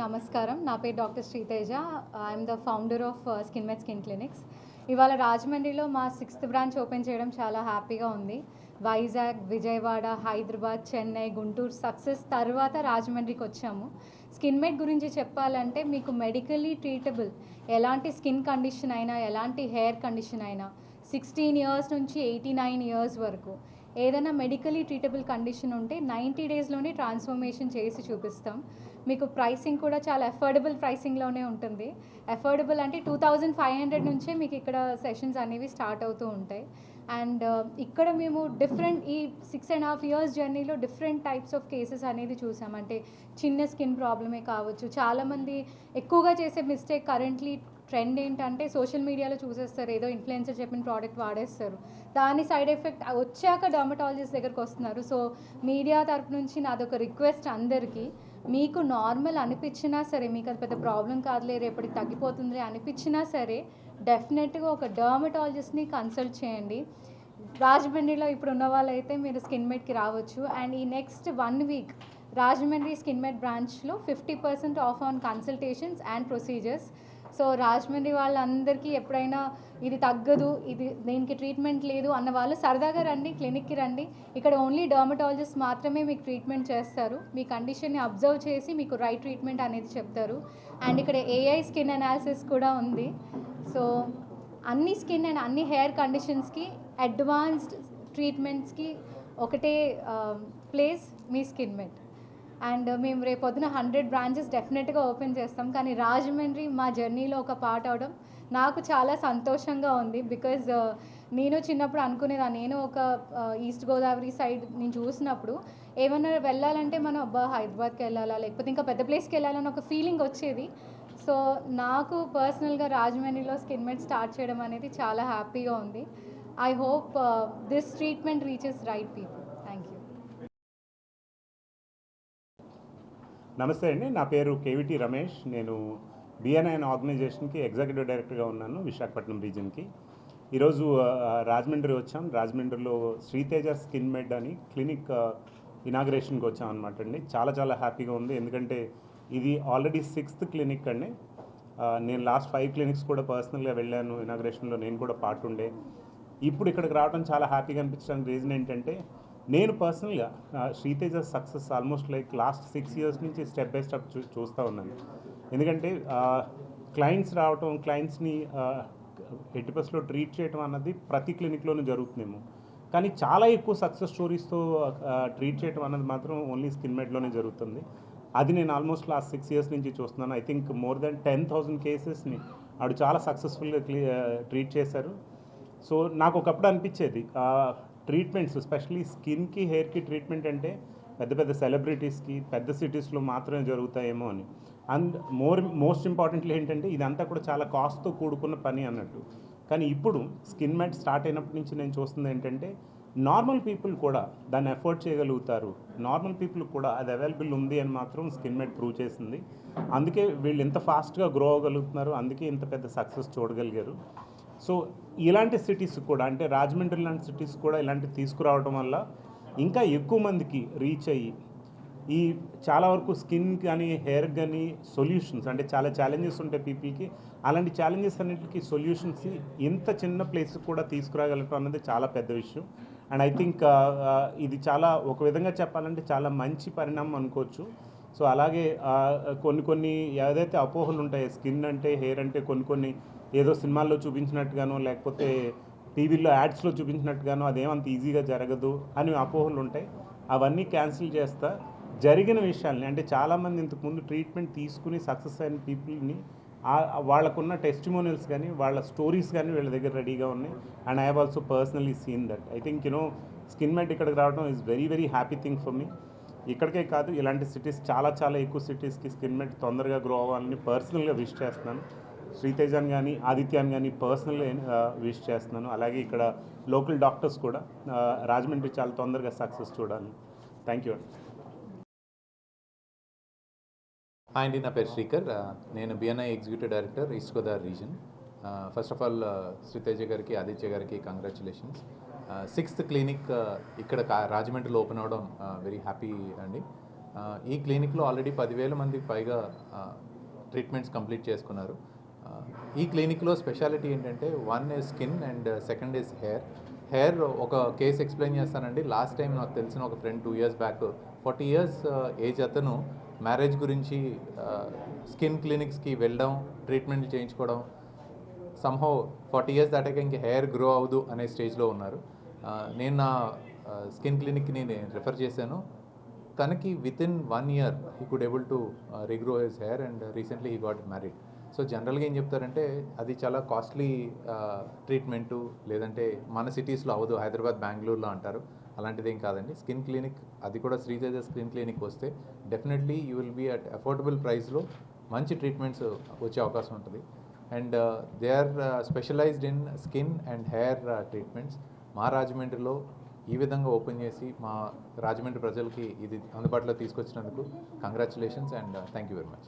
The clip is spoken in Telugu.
నమస్కారం. నా పేరు doctor Sriteja. I am the founder of Skinmed skin clinics. ఇవాళ రాజమండ్రిలో మా 6th బ్రాంచ్ ఓపెన్ చేయడం చాలా హ్యాపీగా ఉంది. వైజాగ్, విజయవాడ, హైదరాబాద్, చెన్నై, గుంటూరు సక్సెస్ తర్వాత రాజమండ్రికి వచ్చాము. స్కిన్మెడ్ గురించి చెప్పాలంటే మీకు మెడికల్లీ ట్రీటబుల్ ఎలాంటి స్కిన్ కండిషన్ అయినా, ఎలాంటి హెయిర్ కండిషన్ అయినా 16 ఇయర్స్ నుంచి 89 ఇయర్స్ వరకు ఏదైనా మెడికలీ ట్రీటబుల్ కండిషన్ ఉంటే 90 డేస్లోనే ట్రాన్స్ఫర్మేషన్ చేసి చూపిస్తాం. మీకు ప్రైసింగ్ కూడా చాలా అఫోర్డబుల్ ప్రైసింగ్లోనే ఉంటుంది. అఫోర్డబుల్ అంటే 2500 నుంచే మీకు ఇక్కడ సెషన్స్ అనేవి స్టార్ట్ అవుతూ ఉంటాయి. అండ్ ఇక్కడ మేము డిఫరెంట్ ఈ 6.5 ఇయర్స్ జర్నీలో డిఫరెంట్ టైప్స్ ఆఫ్ కేసెస్ అనేది చూసాం. అంటే చిన్న స్కిన్ ప్రాబ్లమే కావచ్చు. చాలామంది ఎక్కువగా చేసే మిస్టేక్ కరెంట్లీ ట్రెండ్ ఏంటంటే సోషల్ మీడియాలో చూసేస్తారు, ఏదో ఇన్ఫ్లుయెన్సర్ చెప్పిన ప్రోడక్ట్ వాడేస్తారు, దాని సైడ్ ఎఫెక్ట్ వచ్చాక డర్మటాలజిస్ట్ దగ్గరకు వస్తున్నారు. సో మీడియా తరపు నుంచి నాదొక రిక్వెస్ట్ అందరికీ, మీకు నార్మల్ అనిపించినా సరే, మీకు అది పెద్ద ప్రాబ్లం కాదులే రేపటికి తగ్గిపోతుంది అనిపించినా సరే డెఫినెట్గా ఒక డర్మటాలజిస్ట్ని కన్సల్ట్ చేయండి. రాజమండ్రిలో ఇప్పుడు ఉన్న వాళ్ళైతే మీరు స్కిన్మెడ్కి రావచ్చు. అండ్ ఈ నెక్స్ట్ 1 వీక్ రాజమండ్రి స్కిన్మెడ్ బ్రాంచ్లో 50% of on consultations and procedures. So Rajahmundry వాళ్ళందరికీ ఎప్పుడైనా ఇది తగ్గదు, ఇది దీనికి ట్రీట్మెంట్ లేదు అన్న వాళ్ళు సరదాగా రండి, క్లినిక్కి రండి. ఇక్కడ ఓన్లీ డర్మటాలజిస్ట్ మాత్రమే మీకు ట్రీట్మెంట్ చేస్తారు. మీ కండిషన్ని అబ్జర్వ్ చేసి మీకు రైట్ ట్రీట్మెంట్ అనేది చెప్తారు. అండ్ ఇక్కడ AI స్కిన్ అనాలిసిస్ కూడా ఉంది. సో అన్ని స్కిన్ అండ్ అన్ని హెయిర్ కండిషన్స్కి అడ్వాన్స్డ్ ట్రీట్మెంట్స్కి ఒకటే ప్లేస్ మీ స్కిన్మెడ్. అండ్ మేము రేపొద్దున 100 బ్రాంచెస్ డెఫినెట్గా ఓపెన్ చేస్తాం. కానీ రాజమండ్రి మా జర్నీలో ఒక పార్ట్ అవడం నాకు చాలా సంతోషంగా ఉంది. బికాజ్ నేను చిన్నప్పుడు అనుకునేదాన్ని, నేను ఒక ఈస్ట్ గోదావరి సైడ్ నేను చూసినప్పుడు ఏమన్నా వెళ్ళాలంటే మనం హైదరాబాద్కి వెళ్ళాలా లేకపోతే ఇంకా పెద్ద ప్లేస్కి వెళ్ళాలని ఒక ఫీలింగ్ వచ్చేది. సో నాకు పర్సనల్గా రాజమండ్రిలో స్కిన్మెడ్ స్టార్ట్ చేయడం అనేది చాలా హ్యాపీగా ఉంది. I hope this treatment reaches right people. Thank you. నమస్తే అండి, నా పేరు కేవిటి రమేష్. నేను BNI ఆర్గనైజేషన్కి ఎగ్జిక్యూటివ్ డైరెక్టర్గా ఉన్నాను విశాఖపట్నం రీజన్కి. ఈరోజు రాజమండ్రి వచ్చాం. రాజమండ్రిలో శ్రీతేజ స్కిన్మెడ్ అని క్లినిక్ ఇనాగ్రేషన్కి వచ్చాం అనమాట అండి. చాలా హ్యాపీగా ఉంది. ఎందుకంటే ఇది ఆల్రెడీ 6th క్లినిక్ అండి. నేను లాస్ట్ 5 క్లినిక్స్ కూడా పర్సనల్గా వెళ్ళాను. ఇనాగ్రేషన్లో నేను కూడా పార్ట్ ఉండే. ఇప్పుడు ఇక్కడికి రావడం చాలా హ్యాపీగా అనిపించడానికి రీజన్ ఏంటంటే, నేను పర్సనల్గా Sriteja success almost like last 6 years నుంచి స్టెప్ బై స్టెప్ చూస్తూ ఉన్నాను. ఎందుకంటే క్లయింట్స్ రావటం, క్లయింట్స్ని 80% ట్రీట్ చేయడం అన్నది ప్రతి క్లినిక్లోనూ జరుగుతుందేమో, కానీ చాలా ఎక్కువ సక్సెస్ స్టోరీస్తో ట్రీట్ చేయడం అన్నది మాత్రం ఓన్లీ స్కిన్మెడ్లోనే జరుగుతుంది. అది నేను ఆల్మోస్ట్ లాస్ట్ 6 ఇయర్స్ నుంచి చూస్తున్నాను. ఐ థింక్ మోర్ దెన్ 10,000 కేసెస్ని ఆవిడ చాలా సక్సెస్ఫుల్గా ట్రీట్ చేశారు. సో నాకు ఒకప్పుడు అనిపించేది ట్రీట్మెంట్స్ ఎస్పెషలీ స్కిన్కి, హెయిర్కి ట్రీట్మెంట్ అంటే పెద్ద సెలబ్రిటీస్కి, పెద్ద సిటీస్లో మాత్రమే జరుగుతాయేమో అని. అండ్ మోస్ట్ ఇంపార్టెంట్లీ ఏంటంటే ఇదంతా కూడా చాలా కాస్ట్తో కూడుకున్న పని అన్నట్టు. కానీ ఇప్పుడు స్కిన్మెడ్ స్టార్ట్ అయినప్పటి నుంచి నేను చూస్తుంది ఏంటంటే నార్మల్ పీపుల్ కూడా దాన్ని ఎఫోర్డ్ చేయగలుగుతారు, నార్మల్ పీపుల్ కూడా అది అవైలబుల్ ఉంది అని మాత్రం స్కిన్మెడ్ ప్రూవ్ చేసింది. అందుకే వీళ్ళు ఇంత ఫాస్ట్గా గ్రో అవ్వగలుగుతున్నారు, అందుకే ఇంత పెద్ద సక్సెస్ చూడగలిగారు. సో ఇలాంటి సిటీస్ కూడా, అంటే రాజమండ్రి లాంటి సిటీస్ కూడా ఇలాంటివి తీసుకురావడం వల్ల ఇంకా ఎక్కువ మందికి రీచ్ అయ్యి ఈ చాలా వరకు స్కిన్ కానీ హెయిర్ కానీ సొల్యూషన్స్, అంటే చాలా ఛాలెంజెస్ ఉంటాయి పీపుల్కి, అలాంటి ఛాలెంజెస్ అన్నింటికి సొల్యూషన్స్ ఇంత చిన్న ప్లేస్కి కూడా తీసుకురాగలటం అన్నది చాలా పెద్ద విషయం. అండ్ ఐ థింక్ ఇది చాలా, ఒక విధంగా చెప్పాలంటే చాలా మంచి పరిణామం అనుకోవచ్చు. సో అలాగే కొన్ని ఏదైతే అపోహలు ఉంటాయి స్కిన్ అంటే, హెయిర్ అంటే, కొన్ని ఏదో సినిమాల్లో చూపించినట్టుగానో లేకపోతే టీవీలో యాడ్స్లో చూపించినట్టుగానో అదేమంత ఈజీగా జరగదు అని అపోహలు ఉంటాయి. అవన్నీ క్యాన్సిల్ చేస్తా జరిగిన విషయాల్ని, అంటే చాలామంది ఇంతకుముందు ట్రీట్మెంట్ తీసుకుని సక్సెస్ అయిన పీపుల్ని వాళ్ళకున్న టెస్టిమోనియల్స్ కానీ వాళ్ళ స్టోరీస్ కానీ వీళ్ళ దగ్గర రెడీగా ఉన్నాయి. And I have also personally seen that. I think Skinmed ఇక్కడికి రావడం is very happy thing for me. ఇక్కడికే కాదు, ఇలాంటి సిటీస్ చాలా ఎక్కువ సిటీస్కి స్కిన్మెడ్ తొందరగా గ్రో అవ్వాలని పర్సనల్గా విష్ చేస్తున్నాను. శ్రీతేజాన్ కానీ ఆదిత్యాన్ కానీ పర్సనల్గా విష్ చేస్తున్నాను. అలాగే ఇక్కడ లోకల్ డాక్టర్స్ కూడా రాజమండ్రి చాలా తొందరగా సక్సెస్ చూడాలి. Thank you. హాయ్ అండి, నా పేరు శ్రీకర్. నేను BNI executive director east Godavari reason. First of all Sriteja గారికి, ఆదిత్య గారికి కంగ్రాచులేషన్స్. 6th క్లినిక్ ఇక్కడ రాజమండ్రిలో ఓపెన్ అవ్వడం వెరీ హ్యాపీ అండి. ఈ క్లినిక్లో ఆల్రెడీ 10,000 మందికి పైగా ట్రీట్మెంట్స్ కంప్లీట్ చేసుకున్నారు. ఈ క్లినిక్లో స్పెషాలిటీ ఏంటంటే one is skin and second is hair. ఒక కేసు ఎక్స్ప్లెయిన్ చేస్తానండి. లాస్ట్ టైం నాకు తెలిసిన ఒక friend 2 years back 40 years age అతను మ్యారేజ్ గురించి స్కిన్ క్లినిక్స్కి వెళ్ళడం, ట్రీట్మెంట్ చేయించుకోవడం, సంహౌ 40 years దాటాక ఇంక హెయిర్ గ్రో అవ్వదు అనే స్టేజ్లో ఉన్నారు. నేను నా స్కిన్ క్లినిక్ని నేను రిఫర్ చేశాను. తనకి within 1 year he could able to regrow his hair and recently he got married. So జనరల్గా ఏం చెప్తారంటే అది చాలా కాస్ట్లీ ట్రీట్మెంటు, లేదంటే మన సిటీస్లో అవ్వదు, హైదరాబాద్, బెంగళూరులో అంటారు. అలాంటిది ఏం కాదండి. స్కిన్ క్లినిక్, అది కూడా శ్రీతేజ స్కిన్ క్లినిక్ వస్తే definitely you will be at affordable ప్రైస్లో మంచి ట్రీట్మెంట్స్ వచ్చే అవకాశం ఉంటుంది. And they are specialized in skin and hair treatments. మా రాజమండ్రిలో ఈ విధంగా ఓపెన్ చేసి మా రాజమండ్రి ప్రజలకి ఇది అందుబాటులో తీసుకొచ్చినందుకు congratulations and thank you very much.